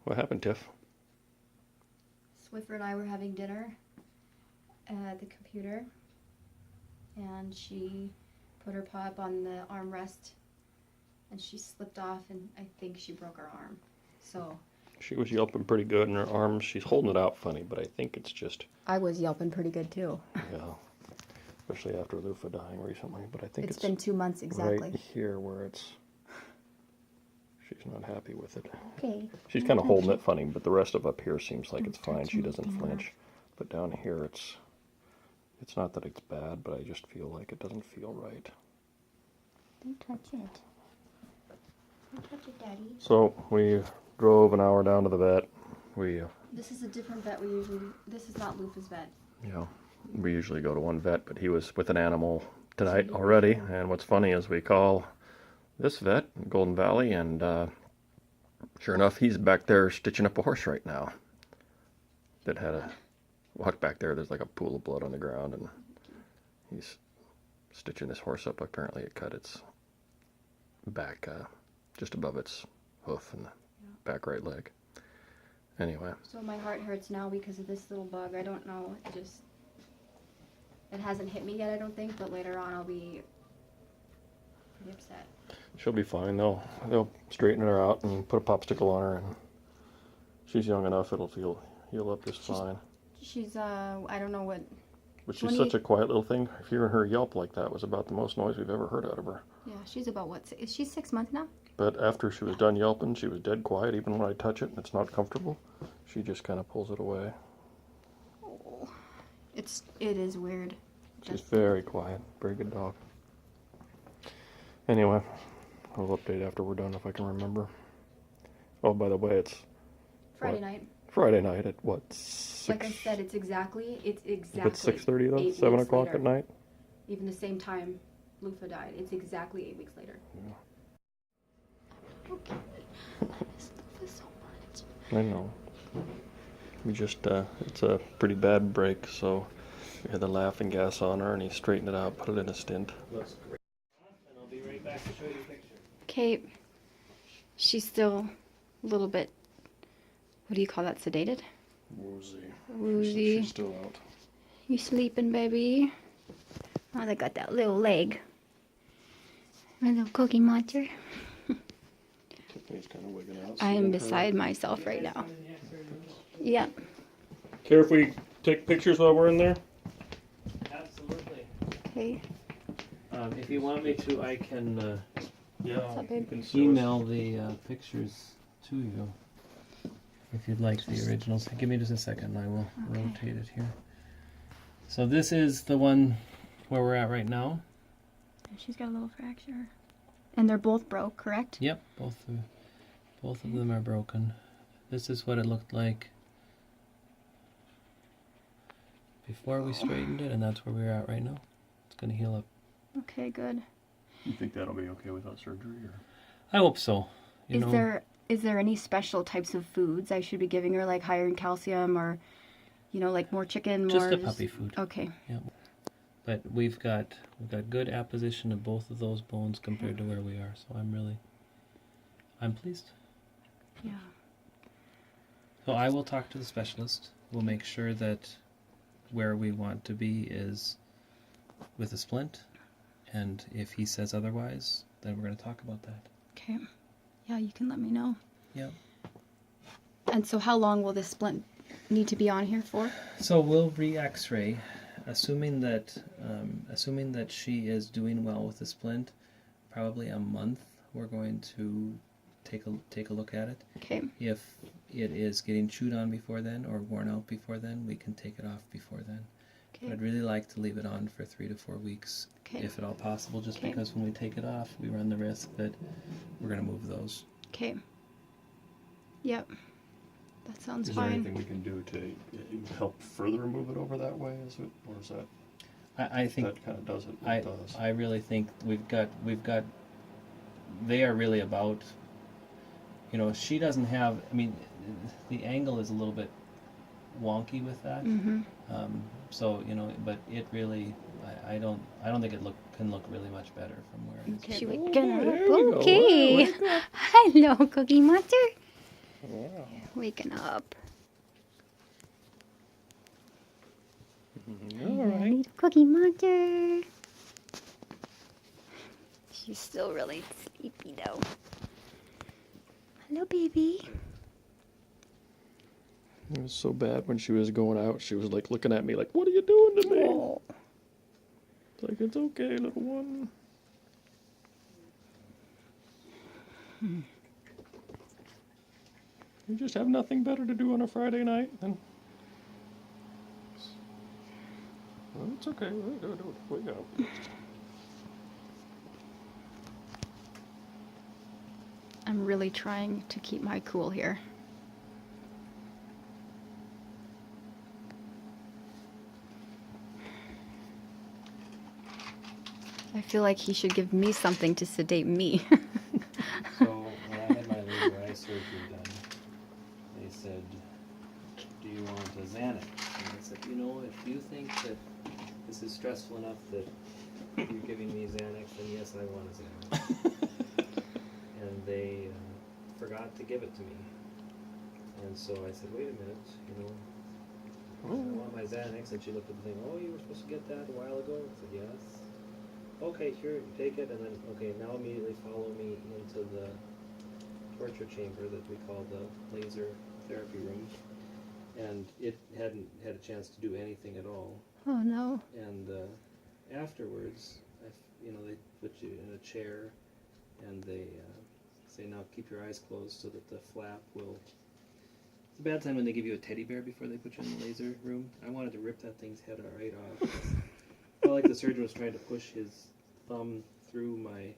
What happened, Tiff? Swiffer and I were having dinner at the computer, and she put her paw up on the armrest, and she slipped off, and I think she broke her arm. So She was yelping pretty good in her arms. She's holding it out funny, but I think it's just... I was yelping pretty good too. Yeah, especially after Lufa dying recently. But I think It's been 2 months exactly. Right here where it's... She's not happy with it. Okay. She's kind of holding it funny, but the rest of up here seems like it's fine. She doesn't flinch. But down here, it's not that it's bad, but I just feel like it doesn't feel right. Don't touch it. Don't touch it, Daddy. So we drove an hour down to the vet. This is a different vet we usually... This is not Lufa's vet. Yeah, we usually go to one vet, but he was with an animal tonight already. And what's funny is we call this vet in Golden Valley, and sure enough, he's back there stitching up a horse right now that had a walk back there. There's like a pool of blood on the ground, and he's stitching this horse up. Apparently it cut its back just above its hoof and the back right leg. Anyway. So my heart hurts now because of this little bug. I don't know. It hasn't hit me yet, I don't think, but later on I'll be pretty upset. She'll be fine. They'll straighten her out and put a popsicle on her, and she's young enough. It'll heal up just fine. She's I don't know what. But she's such a quiet little thing. Hearing her yelp like that was about the most noise we've ever heard out of her. Yeah, she's about what? Is she 6 months now? But after she was done yelping, she was dead quiet. Even when I touch it and it's not comfortable, she just kind of pulls it away. Oh, it is weird. She's very quiet. Very good dog. Anyway, I'll update after we're done if I can remember. Oh, by the way, it's Friday night. Friday night at what? 6? Like I said, it's exactly. If it's 6:30 though, 7 o'clock later. at night. Even the same time Lufa died. It's exactly 8 weeks later. Yeah. Okay. I miss Lufa so much. I know. We just, it's a pretty bad break, so we had the laughing gas on her, and he straightened it out, put it in a stint. Looks great. And I'll be right back to show you a picture. Kate, she's still a little bit, what do you call that, sedated? Woozy. Woozy. She's still out. You sleeping, baby? Oh, they got that little leg. My little cookie monster. Tiffany's kind of wigging out. I am beside myself right now. Yep. Care if we take pictures while we're in there? Absolutely. Okay. If you want me to, I can Yeah. What's up, babe? You can show email the pictures to you. If you'd like the originals. Give me just a second and I will rotate it here. So this is the one where we're at right now. She's got a little fracture. And they're both broke, correct? Yep, both of them are broken. This is what it looked like before we straightened it, and that's where we're at right now. It's going to heal up. Okay, good. You think that'll be okay without surgery? Or? I hope so. You know, Is there any special types of foods I should be giving her, like higher in calcium, or, you know, like more chicken, just more... the puppy food. Okay. Yep. But we've got good apposition of both of those bones compared to where we are, so I'm pleased. Yeah. So I will talk to the specialist. We'll make sure that where we want to be is with a splint, and if he says otherwise, then we're going to talk about that. Okay. Yeah, you can let me know. Yep. And so how long will this splint need to be on here for? So we'll re-X-ray, assuming that she is doing well with the splint. Probably a month. We're going to take a look at it. Okay. If it is getting chewed on before then or worn out before then, we can take it off before then. Okay. But I'd really like to leave it on for 3 to 4 weeks, Okay. if at all possible, just because when we take it off, we run the risk that we're going to move those. Okay. Yep. That sounds Is fine. there anything we can do to help further move it over that way? Or is that I think that kind of does it? I really think we've got. They are really about. You know, she doesn't have. I mean, the angle is a little bit wonky with that. Mm-hmm. So you know, but it really. I don't think it can look really much better from where it is. Okay. There we go. Okay. There we go. Hello, Cookie Monster. Yeah. Waking up. All right. Little Cookie Monster. She's still really sleepy though. Hello, baby. It was so bad when she was going out. She was like looking at me like, "What are you doing to me?" Oh. It's like, "It's okay, little one." You just have nothing better to do on a Friday night than. Well, it's okay. We go. I'm really trying to keep my cool here. I feel like he should give me something to sedate me. So when I had my laser eye surgery done, they said, "Do you want a Xanax?" And I said, if you think that this is stressful enough that you're giving me Xanax, then yes, I want a Xanax. And they forgot to give it to me. And so I said, "Wait a minute, I want my Xanax." And she looked at the thing. "Oh, you were supposed to get that a while ago?" I said, "Yes." "Okay, sure, you take it, and then, okay, now immediately follow me into the torture chamber that we call the laser therapy room." And it hadn't had a chance to do anything at all. Oh no. And afterwards, they put you in a chair, and they say, "Now keep your eyes closed so that the flap will..." It's a bad time when they give you a teddy bear before they put you in the laser room. I wanted to rip that thing's head right off. Felt like the surgeon was trying to push his thumb through my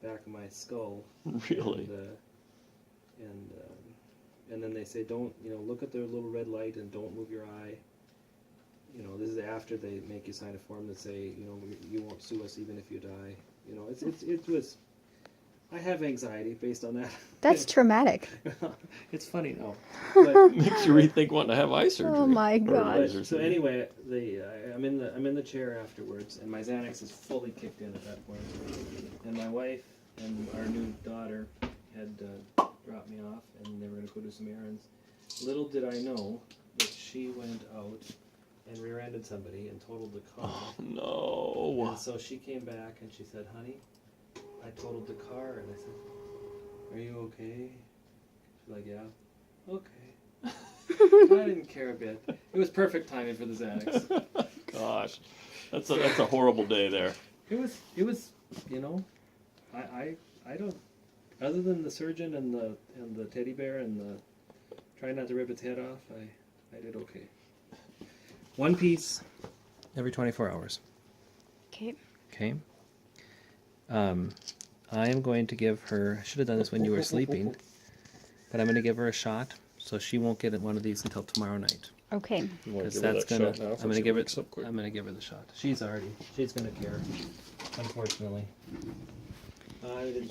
back of my skull. Really? And then they say, "Don't, look at the little red light and don't move your eye." This is after they make you sign a form that say, you won't sue us even if you die. It was. I have anxiety based on that. That's traumatic. It's funny now. But Makes you rethink wanting to have eye surgery. Oh my Or gosh. laser So surgery. anyway, I'm in the chair afterwards, and my Xanax is fully kicked in at that point. And my wife and our new daughter had dropped me off, and they were going to go do some errands. Little did I know that she went out and rear-ended somebody and totaled the car. Oh no. And so she came back and she said, "Honey, I totaled the car." And I said, "Are you okay?" She's like, "Yeah." "Okay." I didn't care a bit. It was perfect timing for the Xanax. Gosh, that's a horrible day there. It was, I don't, other than the surgeon and the teddy bear and the trying not to rip its head off, I did okay. One piece every 24 hours. Okay. Okay. I am going to give her, I should have done this when you were sleeping, but I'm going to give her a shot so she won't get one of these until tomorrow night. Okay. You want to Because give her that's that gonna, shot now? I'm gonna give her the shot. She's gonna care, unfortunately.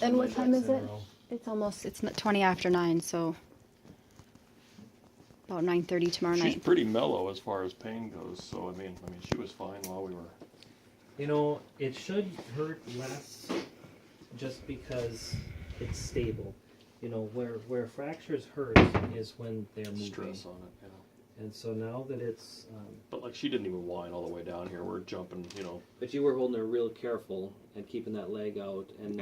And what time is it? It's not 20 after 9, so about 9:30 tomorrow She's night. pretty mellow as far as pain goes. So I mean, she was fine while we were. It should hurt less just because it's stable. Where fractures hurt is when they're moving. Stress on it, And so now that it's... But like she didn't even whine all the way down here. We're jumping, But you were holding her real careful and keeping that leg out and,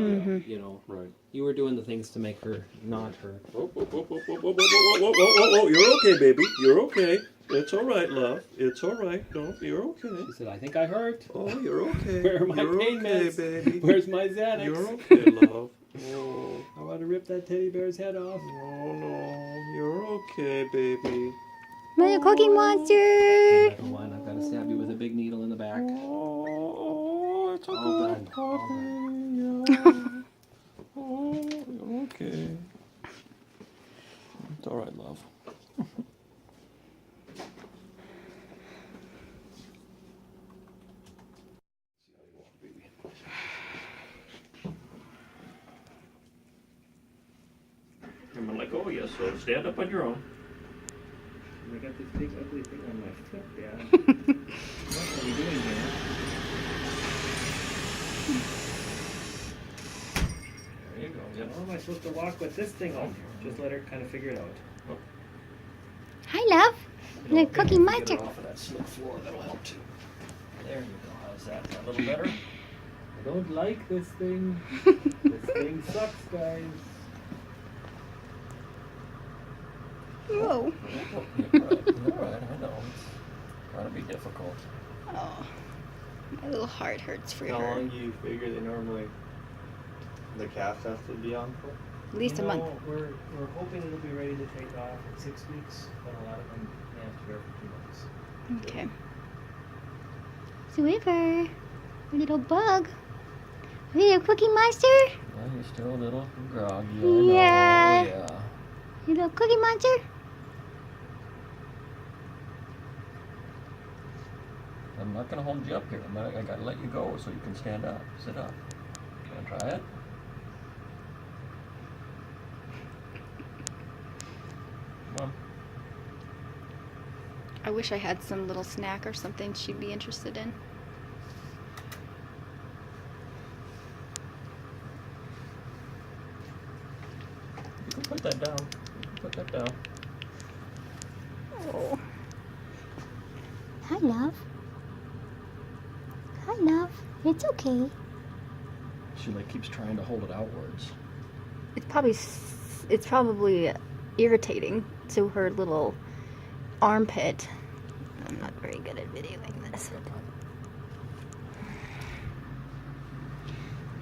Right. you were doing the things to make her not hurt. Whoa, whoa, whoa, whoa, whoa, whoa, whoa, whoa, whoa, whoa, you're okay, baby. You're okay. It's all right, love. It's all right. No, you're okay. She said, "I think I hurt." Oh, you're okay. Where are my you're pain okay, meds? baby. Where's my Xanax? You're okay, love. Oh, I want to rip that teddy bear's head off. no. You're okay, baby. Little Cookie Monster! Another one. I've got to stab you with a big needle in the back. Oh, it's okay. All done. All done. Oh, you're okay. It's all right, love. I'm like, oh yes, so stand up on your own. I got this big ugly thing on my foot, Dad. What are we doing here? There you go. Yep. How am I supposed to walk with this thing on? Just let her kind of figure it out. Hi, love. The Cookie Monster. Get her off of that slip floor, that'll help too. There you go. How's that? Is that a little better? I don't like this thing. This thing sucks, guys. Whoa. All right, I know. It's trying to be difficult. Oh, my little heart hurts for How her. long do you figure they normally, the calves have to be on for? At least a month. We're hoping it'll be ready to take off in 6 weeks, but a lot of them may have to be for 2 months. Okay. Swiffer, your little bug. Are you a Cookie Monster? Well, you're still a little groggy. Yeah. I know. Yeah. You little Cookie Monster? I'm not going to hold you up here. I got to let you go so you can stand up. Sit up. Want to try it? Come on. I wish I had some little snack or something she'd be interested in. You can put that down. You can put that down. Oh. Hi, love. Hi, love. It's okay. She like keeps trying to hold it outwards. It's probably irritating to her little armpit. I'm not very good at videoing this.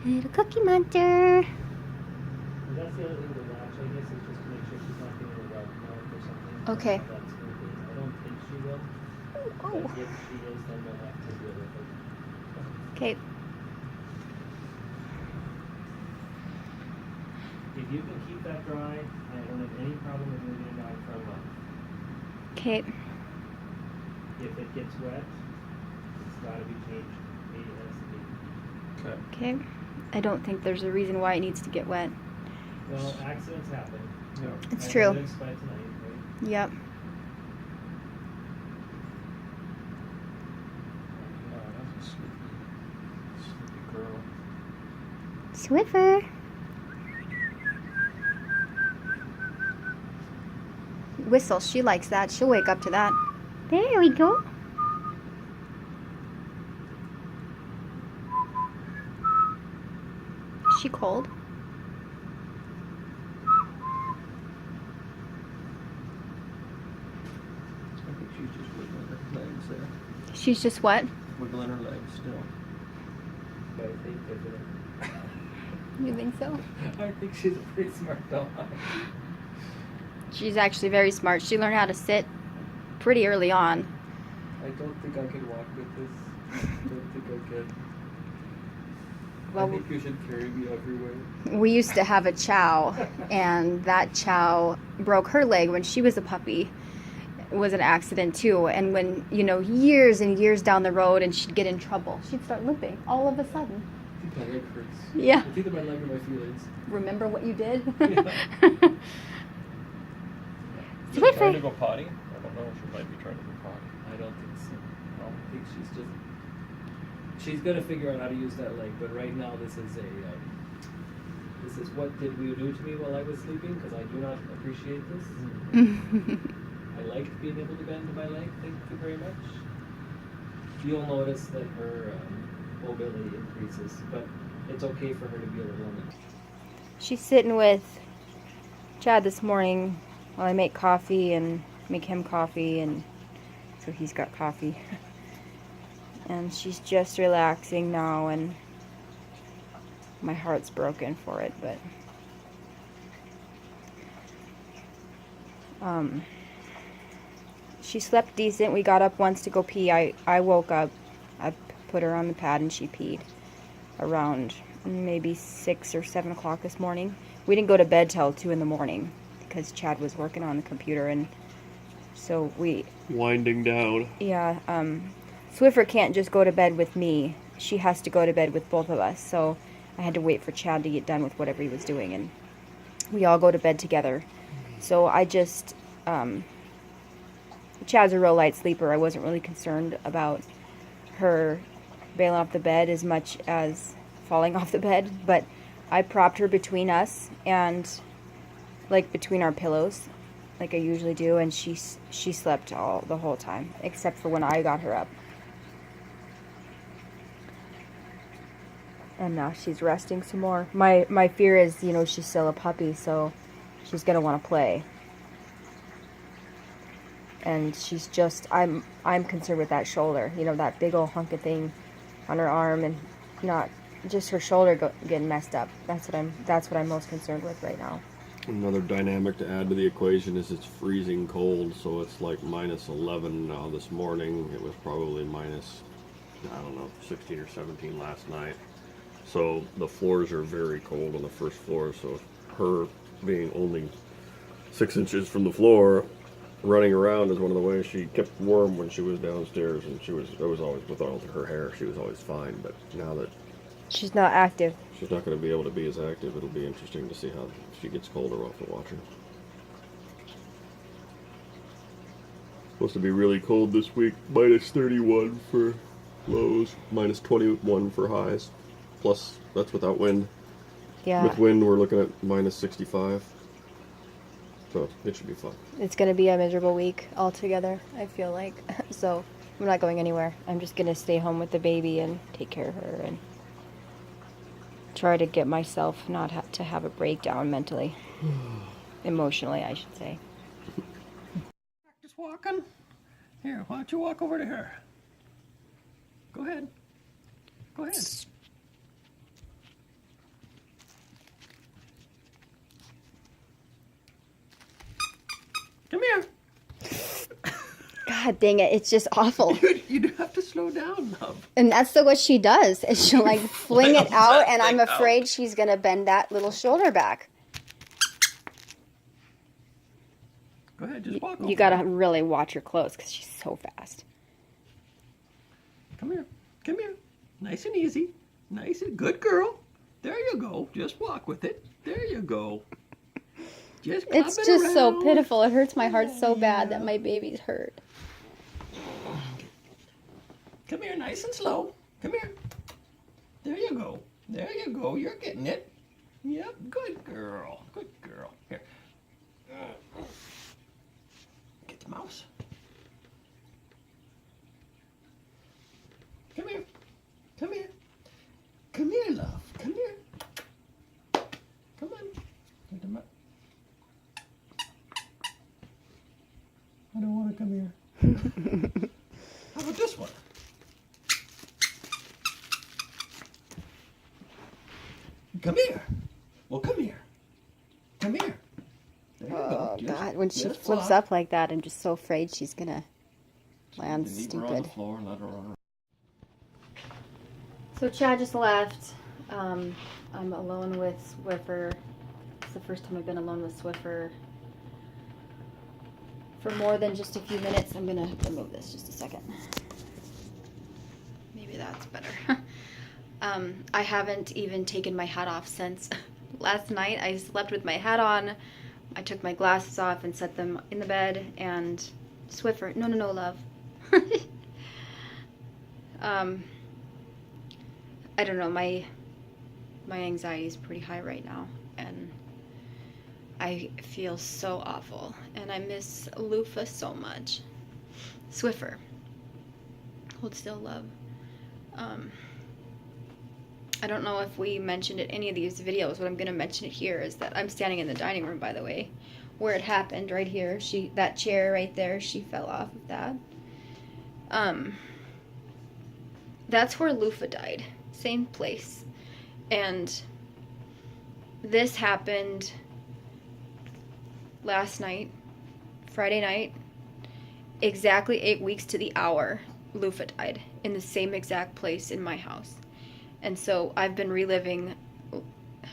Little Cookie Monster. That's the other thing to watch, I guess, is just to make sure she's not getting a rub mark or something. Okay. That's good. I don't think she will. Oh. But if she is, then we'll have to deal with it. Okay. If you can keep that dry, I don't have any problem with moving it down for a month. Okay. If it gets wet, it's got to be changed ASAP. Okay. Okay. I don't think there's a reason why it needs to get wet. Well, accidents happen. Yeah. It's I true. noticed by tonight, right? Yep. Oh, that's a sleepy girl. Swiffer. Whistle. She likes that. She'll wake up to that. There we go. Is she cold? I think she's just wiggling her legs there. She's just what? Wiggling her legs still. But I think they're gonna. You think so? I think she's a pretty smart dog. She's actually very smart. She learned how to sit pretty early on. I don't think I could walk with this. I don't think I could. Well, I think you should carry me everywhere. we used to have a chow, and that chow broke her leg when she was a puppy. It was an accident too. And when, years and years down the road and she'd get in trouble, she'd start limping all of a sudden. I think my leg hurts. Yeah. It's either my leg or my feelings. Remember what you did? Is she Swiffer. trying to go potty? I don't know. She might be trying to go potty. I don't think so. I think she's gonna figure out how to use that leg. But right now, this is what did you do to me while I was sleeping? Because I do not appreciate this. I liked being able to bend my leg. Thank you very much. You'll notice that her mobility increases, but it's okay for her to be a little on it. She's sitting with Chad this morning while I make coffee and make him coffee, and so he's got coffee. And she's just relaxing now, and my heart's broken for it, but she slept decent. We got up once to go pee. I woke up. I put her on the pad and she peed around maybe 6 or 7 o'clock this morning. We didn't go to bed till 2 in the morning because Chad was working on the computer, and so we Winding down. yeah, Swiffer can't just go to bed with me. She has to go to bed with both of us. So I had to wait for Chad to get done with whatever he was doing, and we all go to bed together. So I just, Chad's a real light sleeper. I wasn't really concerned about her bailing off the bed as much as falling off the bed, but I propped her between us and, like, between our pillows, like I usually do, and she slept the whole time, except for when I got her up. And now she's resting some more. My fear is, you know, she's still a puppy, so she's gonna want to play. And she's just, I'm concerned with that shoulder, you know, that big old hunk of thing on her arm, and not just her shoulder getting messed up. That's what I'm most concerned with right now. Another dynamic to add to the equation is it's freezing cold, so it's like minus 11 now this morning. It was probably minus, I don't know, 16 or 17 last night. So the floors are very cold on the first floor, so her being only 6 inches from the floor, running around is one of the ways she kept warm when she was downstairs, and it was always, with all her hair, she was always fine, but now that She's not active. she's not going to be able to be as active, it'll be interesting to see how if she gets colder. We'll have to watch her. Supposed to be really cold this week, minus 31 for lows, minus 21 for highs. Plus, that's without wind. Yeah. With wind, we're looking at minus 65. So, it should be fun. It's going to be a miserable week altogether, I feel like. So, I'm not going anywhere. I'm just going to stay home with the baby and take care of her and try to get myself not to have a breakdown mentally. Emotionally, I should say. Practice walking? Here, why don't you walk over to her? Go ahead. Go ahead. Come here. God dang it, it's just awful. You have to slow down, love. And that's what she does, is she'll like fling it out, and I'm afraid she's going to bend that little shoulder back. Go ahead, just walk over. You got to really watch her close because she's so fast. Come here. Come here. Nice and easy. Nice and good girl. There you go. Just walk with it. There you go. Just clap It's it just so around. pitiful. It hurts my heart so bad that my baby's hurt. Come here, nice and slow. Come here. There you go. There you go. You're getting it. Yep, good girl. Good girl. Here. Get the mouse. Come here. Come here. Come here, love. Come here. Come on. Get the mouse. I don't want to come here. How about this one? Come here. Well, come here. Come here. There you go. Oh, Just- God. When she just flips walk. up like that, I'm just so afraid she's going to land Leave her on the stupid. floor and let her run. So Chad just left. I'm alone with Swiffer. It's the first time I've been alone with Swiffer for more than just a few minutes. I'm gonna remove this just a second. Maybe that's better. I haven't even taken my hat off since last night. I slept with my hat on. I took my glasses off and set them in the bed, and Swiffer, no, love. I don't know, my anxiety is pretty high right now, and I feel so awful, and I miss Lufa so much. Swiffer, hold still, love. I don't know if we mentioned it in any of these videos, but I'm going to mention it here, is that I'm standing in the dining room, by the way, where it happened, right here. That chair right there, she fell off of that. That's where Lufa died. Same place. And this happened last night, Friday night, exactly 8 weeks to the hour. Lufa died in the same exact place in my house. And so I've been reliving,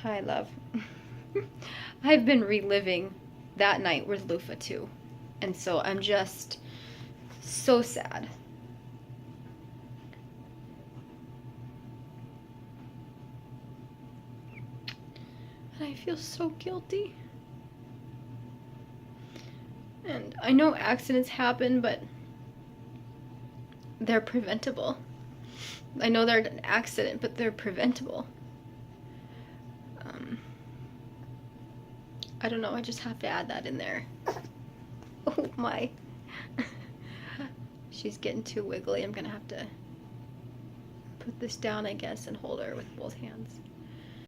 hi love, I've been reliving that night with Lufa too. And so I'm just so sad. And I feel so guilty. And I know accidents happen, but they're preventable. I know they're an accident, but they're preventable. I don't know, I just have to add that in there. my. She's getting too wiggly. I'm gonna have to put this down, I guess, and hold her with both hands.